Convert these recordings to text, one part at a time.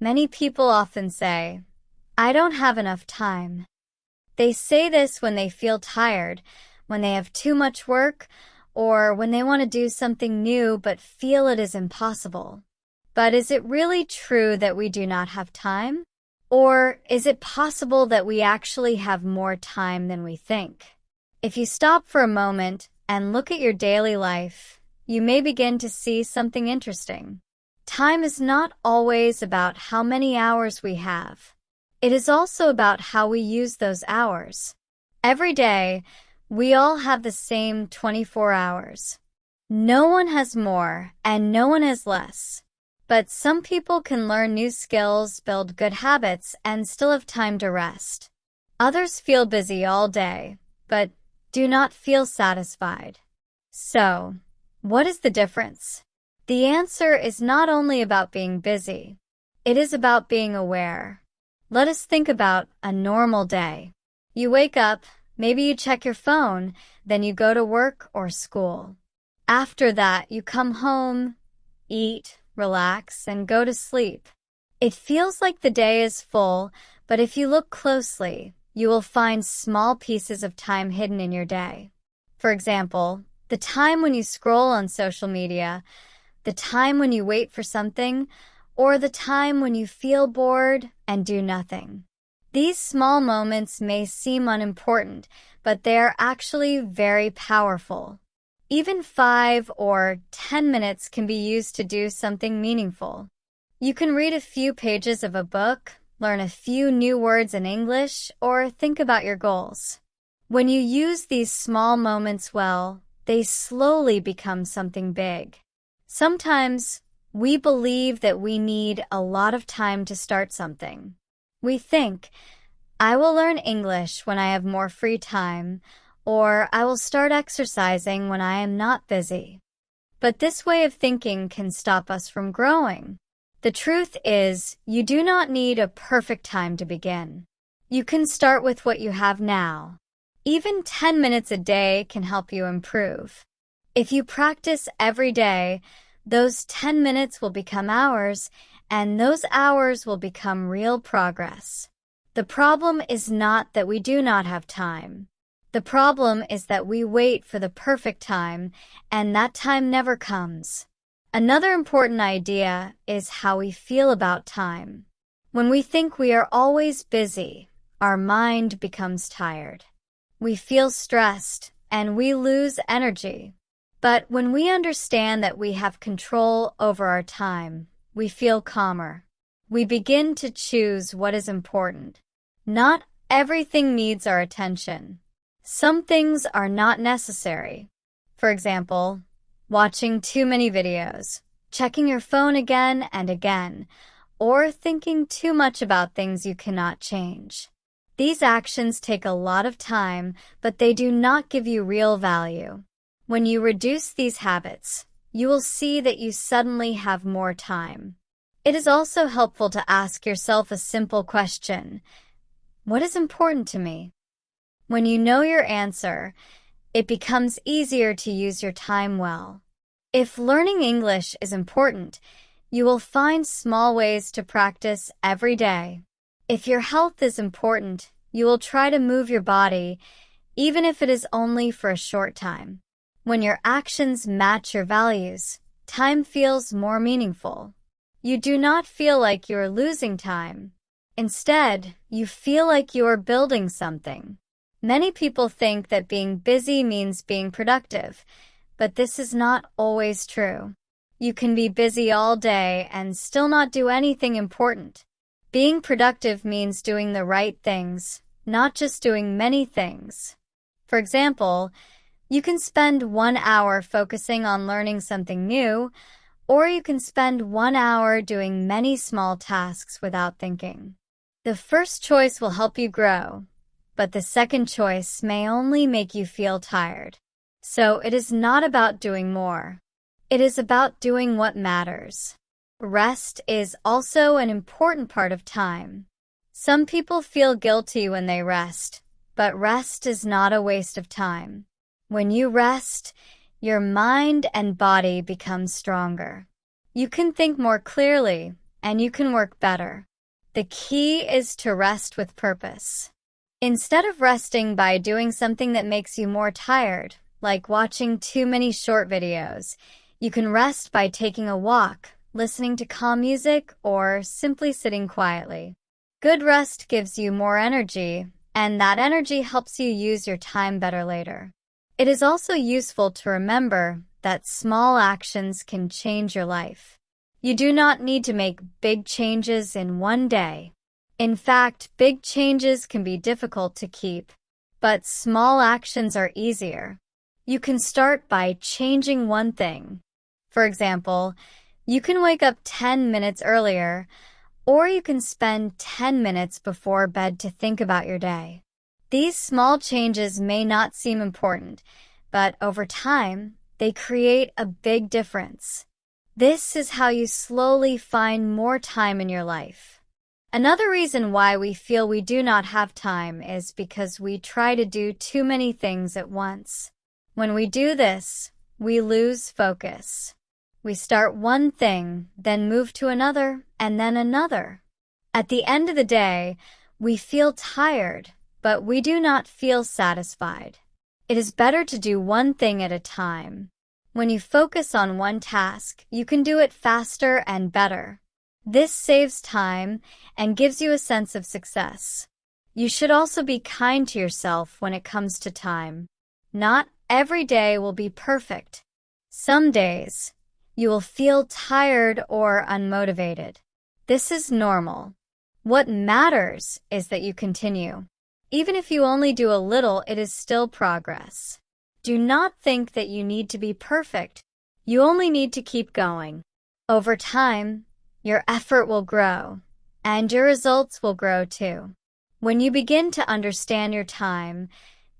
Many people often say, "I don't have enough time." They say this when they feel tired, when they have too much work, or when they want to do something new but feel it is impossible. But is it really true that we do not have time? Or is it possible that we actually have more time than we think? If you stop for a moment and look at your daily life, you may begin to see something interesting. Time is not always about how many hours we have. It is also about how we use those hours. Every day, we all have the same 24 hours. No one has more and no one has less. But some people can learn new skills, build good habits, and still have time to rest. Others feel busy all day, but do not feel satisfied. So, what is the difference? The answer is not only about being busy. It is about being aware. Let us think about a normal day. You wake up, maybe you check your phone, then you go to work or school. After that, you come home, eat, relax, and go to sleep. It feels like the day is full, but if you look closely, you will find small pieces of time hidden in your day. For example, the time when you scroll on social media, the time when you wait for something, or the time when you feel bored and do nothing. These small moments may seem unimportant, but they are actually very powerful. Even 5 or 10 minutes can be used to do something meaningful. You can read a few pages of a book, learn a few new words in English, or think about your goals. When you use these small moments well, they slowly become something big. Sometimes, we believe that we need a lot of time to start something. We think, "I will learn English when I have more free time," or "I will start exercising when I am not busy." But this way of thinking can stop us from growing. The truth is, you do not need a perfect time to begin. You can start with what you have now. Even 10 minutes a day can help you improve. If you practice every day, those 10 minutes will become hours, and those hours will become real progress. The problem is not that we do not have time. The problem is that we wait for the perfect time, and that time never comes. Another important idea is how we feel about time. When we think we are always busy, our mind becomes tired. We feel stressed, and we lose energy. But when we understand that we have control over our time, we feel calmer. We begin to choose what is important. Not everything needs our attention. Some things are not necessary. For example, watching too many videos, checking your phone again and again, or thinking too much about things you cannot change. These actions take a lot of time, but they do not give you real value. When you reduce these habits, you will see that you suddenly have more time. It is also helpful to ask yourself a simple question: what is important to me? When you know your answer, it becomes easier to use your time well. If learning English is important, you will find small ways to practice every day. If your health is important, you will try to move your body, even if it is only for a short time. When your actions match your values, time feels more meaningful. You do not feel like you are losing time. Instead, you feel like you are building something. Many people think that being busy means being productive, but this is not always true. You can be busy all day and still not do anything important. Being productive means doing the right things, not just doing many things. For example, you can spend 1 hour focusing on learning something new, or you can spend 1 hour doing many small tasks without thinking. The first choice will help you grow, but the second choice may only make you feel tired. So it is not about doing more. It is about doing what matters. Rest is also an important part of time. Some people feel guilty when they rest, but rest is not a waste of time. When you rest, your mind and body become stronger. You can think more clearly, and you can work better. The key is to rest with purpose. Instead of resting by doing something that makes you more tired, like watching too many short videos, you can rest by taking a walk, listening to calm music, or simply sitting quietly. Good rest gives you more energy, and that energy helps you use your time better later. It is also useful to remember that small actions can change your life. You do not need to make big changes in one day. In fact, big changes can be difficult to keep, but small actions are easier. You can start by changing one thing. For example, you can wake up 10 minutes earlier, or you can spend 10 minutes before bed to think about your day. These small changes may not seem important, but over time, they create a big difference. This is how you slowly find more time in your life. Another reason why we feel we do not have time is because we try to do too many things at once. When we do this, we lose focus. We start one thing, then move to another, and then another. At the end of the day, we feel tired, but we do not feel satisfied. It is better to do one thing at a time. When you focus on one task, you can do it faster and better. This saves time and gives you a sense of success. You should also be kind to yourself when it comes to time. Not every day will be perfect. Some days, you will feel tired or unmotivated. This is normal. What matters is that you continue. Even if you only do a little, it is still progress. Do not think that you need to be perfect. You only need to keep going. Over time, your effort will grow, and your results will grow too. When you begin to understand your time,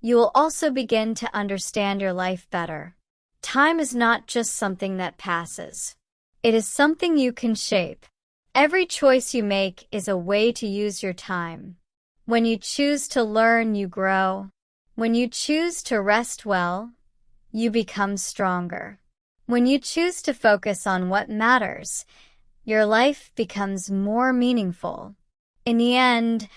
you will also begin to understand your life better. Time is not just something that passes. It is something you can shape. Every choice you make is a way to use your time. When you choose to learn, you grow. When you choose to rest well, you become stronger. When you choose to focus on what matters, your life becomes more meaningful. In the end,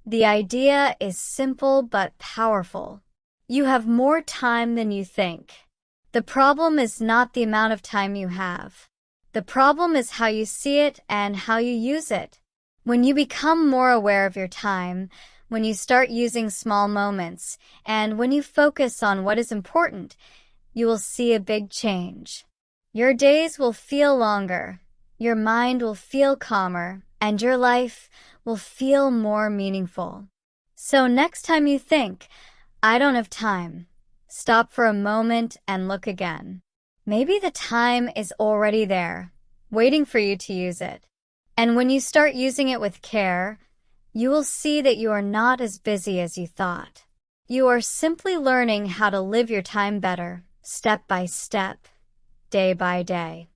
the idea is simple but powerful. You have more time than you think. The problem is not the amount of time you have. The problem is how you see it and how you use it. When you become more aware of your time, when you start using small moments, and when you focus on what is important, you will see a big change. Your days will feel longer, your mind will feel calmer, and your life will feel more meaningful. So next time you think, I don't have time, stop for a moment and look again. Maybe the time is already there, waiting for you to use it. And when you start using it with care, you will see that you are not as busy as you thought. You are simply learning how to live your time better, step by step, day by day.